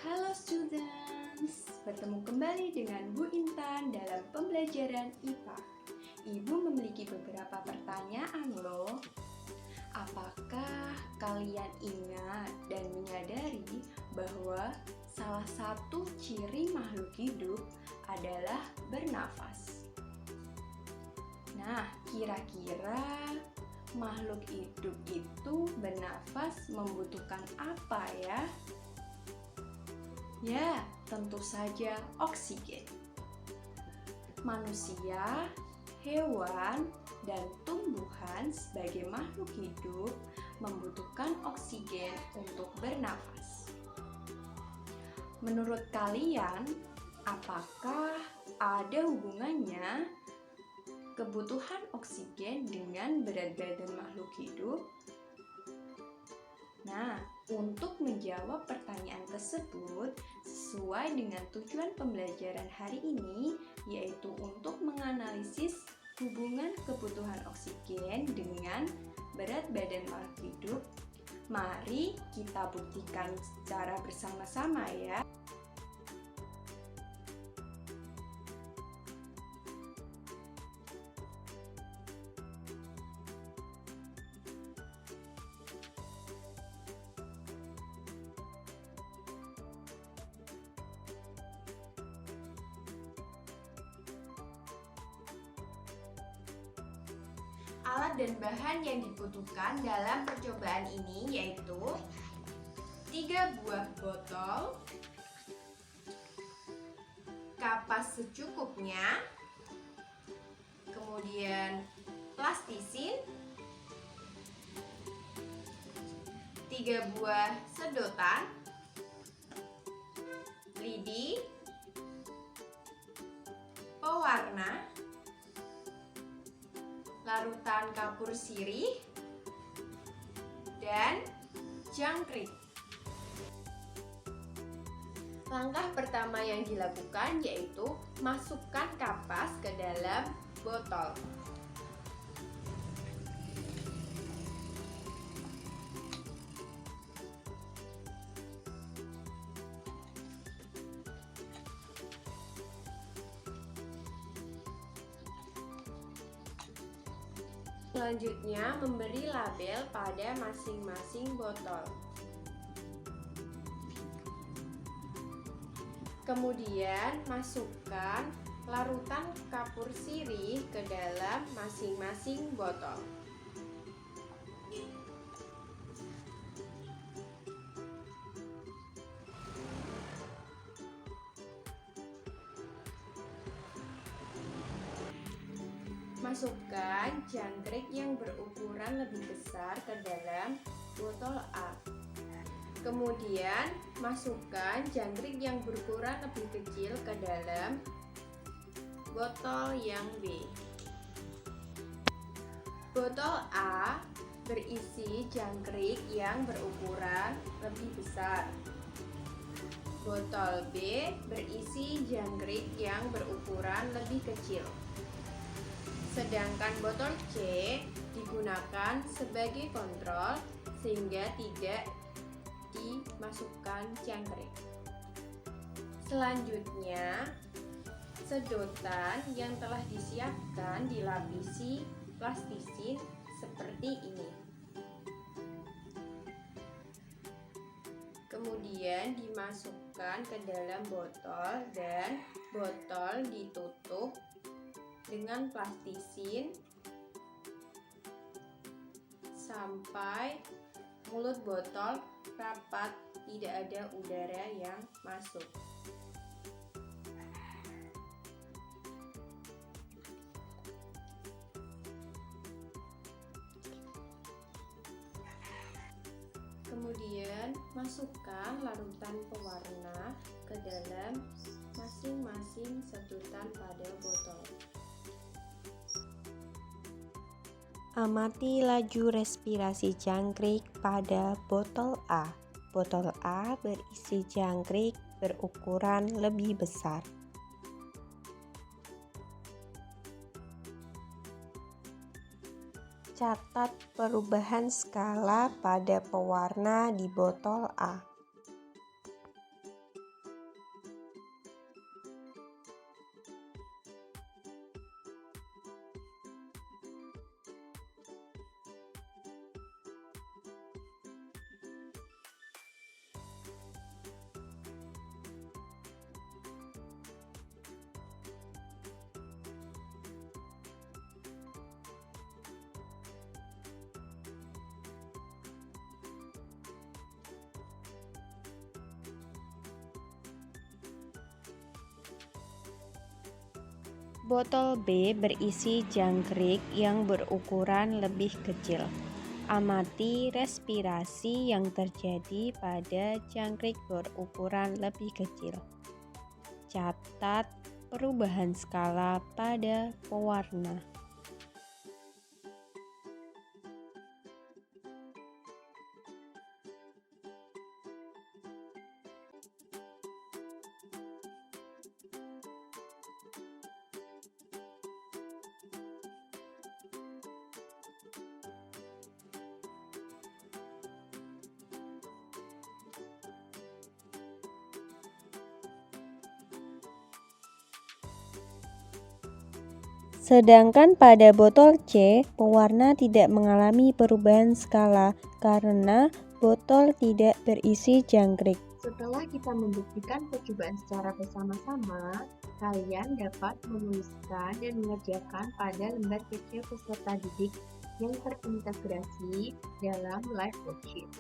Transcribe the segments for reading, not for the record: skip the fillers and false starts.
Halo students, bertemu kembali dengan Bu Intan dalam pembelajaran IPA. Ibu memiliki beberapa pertanyaan loh. Apakah kalian ingat dan menyadari bahwa salah satu ciri makhluk hidup adalah bernafas? Nah, kira-kira makhluk hidup itu bernafas membutuhkan apa ya? Ya, tentu saja oksigen. Manusia, hewan, dan tumbuhan sebagai makhluk hidup membutuhkan oksigen untuk bernafas. Menurut kalian, apakah ada hubungannya kebutuhan oksigen dengan berat badan makhluk hidup? Nah, untuk menjawab pertanyaan tersebut sesuai dengan tujuan pembelajaran hari ini, yaitu untuk menganalisis hubungan kebutuhan oksigen dengan berat badan makhluk hidup. Mari kita buktikan secara bersama-sama ya. Alat dan bahan yang dibutuhkan dalam percobaan ini yaitu 3 buah botol, kapas secukupnya, kemudian plastisin, 3 buah sedotan, lidi, pewarna, larutan kapur sirih, dan jangkrik. Langkah pertama yang dilakukan yaitu masukkan kapas ke dalam botol. Selanjutnya, memberi label pada masing-masing botol. Kemudian, masukkan larutan kapur sirih ke dalam masing-masing botol. Masukkan jangkrik yang berukuran lebih besar ke dalam botol A. Kemudian, masukkan jangkrik yang berukuran lebih kecil ke dalam botol yang B. Botol A berisi jangkrik yang berukuran lebih besar. Botol B berisi jangkrik yang berukuran lebih kecil. Sedangkan botol C digunakan sebagai kontrol sehingga tidak dimasukkan jangkrik. Selanjutnya, sedotan yang telah disiapkan dilapisi plastisin seperti ini. Kemudian dimasukkan ke dalam botol dan botol ditutup dengan plastisin sampai mulut botol rapat, tidak ada udara yang masuk. Kemudian masukkan larutan pewarna ke dalam masing-masing sedotan pada botol. Amati laju respirasi jangkrik pada botol A. Botol A berisi jangkrik berukuran lebih besar. Catat perubahan skala pada pewarna di botol A. Botol B berisi jangkrik yang berukuran lebih kecil. Amati respirasi yang terjadi pada jangkrik berukuran lebih kecil. Catat perubahan skala pada pewarna. Sedangkan pada botol C, pewarna tidak mengalami perubahan skala karena botol tidak berisi jangkrik. Setelah kita membuktikan percobaan secara bersama-sama, kalian dapat menuliskan dan mengerjakan pada lembar kecil peserta didik yang terintegrasi dalam live worksheet.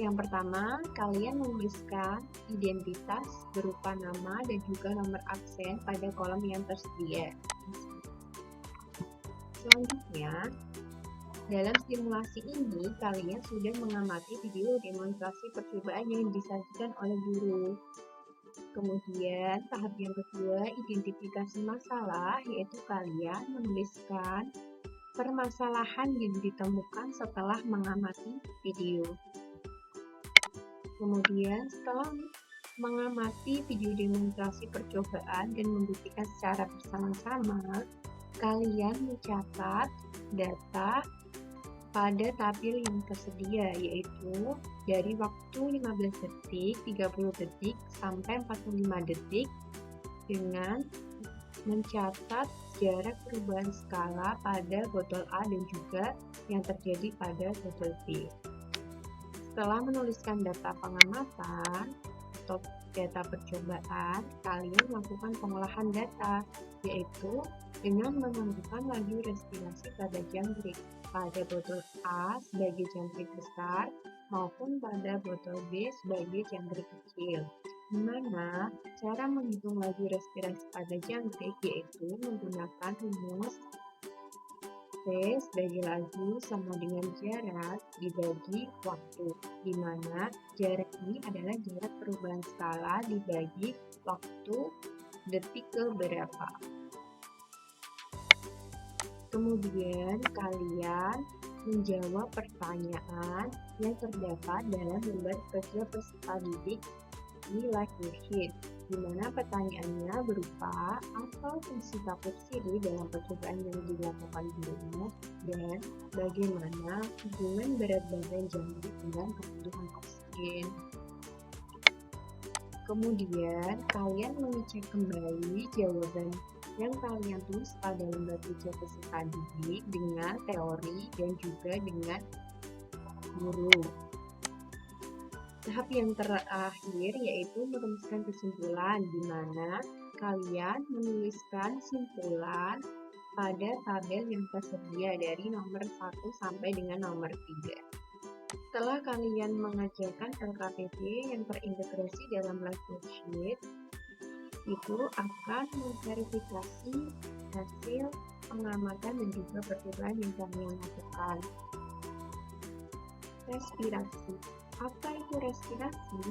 Yang pertama, kalian menuliskan identitas berupa nama dan juga nomor absen pada kolom yang tersedia. Selanjutnya, dalam simulasi ini, kalian sudah mengamati video demonstrasi percobaan yang disajikan oleh guru. Kemudian, tahap yang kedua, identifikasi masalah, yaitu kalian menuliskan permasalahan yang ditemukan setelah mengamati video. Kemudian, setelah mengamati video demonstrasi percobaan dan membuktikan secara bersama-sama, kalian mencatat data pada tabel yang tersedia, yaitu dari waktu 15 detik, 30 detik, sampai 45 detik dengan mencatat jarak perubahan skala pada botol A dan juga yang terjadi pada botol B. Setelah menuliskan data pengamatan atau data percobaan, kalian melakukan pengolahan data, yaitu dengan menentukan laju respirasi pada jangkrik pada botol A sebagai jangkrik besar maupun pada botol B sebagai jangkrik kecil. Di mana cara menghitung laju respirasi pada jangkrik yaitu menggunakan rumus V sebagai laju sama dengan jarak dibagi waktu, di mana jarak ini adalah jarak perubahan skala dibagi waktu detik ke berapa. Kemudian kalian menjawab pertanyaan yang terdapat dalam lembar kecil peserta didik di live worksheet, di mana pertanyaannya berupa apa fungsi kapur sirih dalam percobaan yang dilakukan gurunya dan bagaimana hubungan berat badan jangkrik dengan kebutuhan oksigen. Kemudian kalian mengecek kembali jawaban yang kalian tulis pada lembar kecil peserta didik dengan teori dan juga dengan guru. Tahap yang terakhir yaitu merumuskan kesimpulan, di mana kalian menuliskan simpulan pada tabel yang tersedia dari nomor 1 sampai dengan nomor 3. Setelah kalian mengerjakan LKPP yang terintegrasi dalam live worksheet, itu akan memverifikasi hasil pengamatan dan juga percobaan yang kalian lakukan. Respirasi. Apa itu respirasi?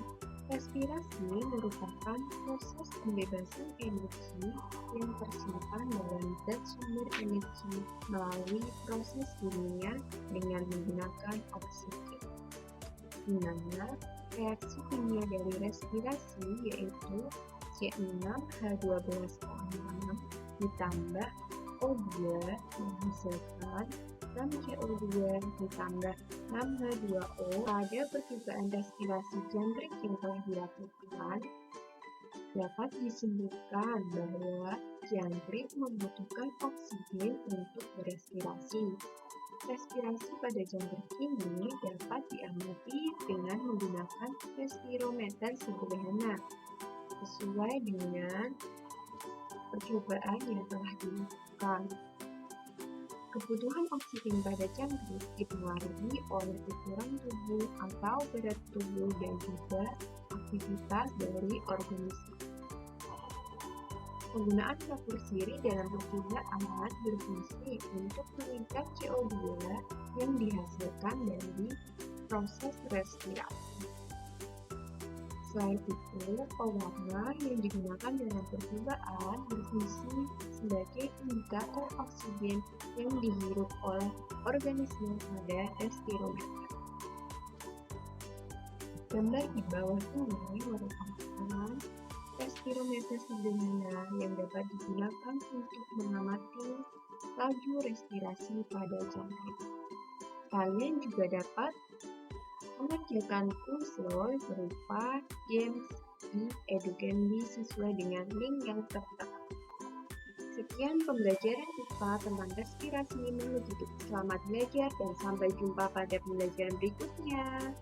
Respirasi merupakan proses pembebasan energi yang tersimpan dalam zat sumber energi melalui proses kimia dengan menggunakan oksigen. Di mana reaksi kimia dari respirasi yaitu C6H12O6 ditambah O2 menghasilkan 6CO2 ditambah 6H2O. Pada percobaan respirasi jangkrik yang telah dilakukan, dapat disimpulkan bahwa jangkrik membutuhkan oksigen untuk berespirasi. Respirasi pada jangkrik ini dapat diamati dengan menggunakan respirometer sederhana, sesuai dengan percobaan yang telah dilakukan. Kebutuhan oksigen pada jangkrik dipengaruhi oleh ukuran tubuh atau berat tubuh dan juga aktivitas dari organisme. Penggunaan kapur sirih dalam percobaan berfungsi untuk mengikat CO2 yang dihasilkan dari proses respirasi. Selain itu, pewarna yang digunakan dalam percobaan berfungsi sebagai indikator oksigen yang dihirup oleh organisme pada respirometer. Gambar di bawah ini merupakan respirometer sederhana yang dapat digunakan untuk mengamati laju respirasi pada jangkrik. Kalian juga dapat mengerjakan puzzle berupa games di EduCandy sesuai dengan link yang tertera. Sekian pembelajaran IPA tentang respirasi menuju hidup. Selamat belajar dan sampai jumpa pada pembelajaran berikutnya.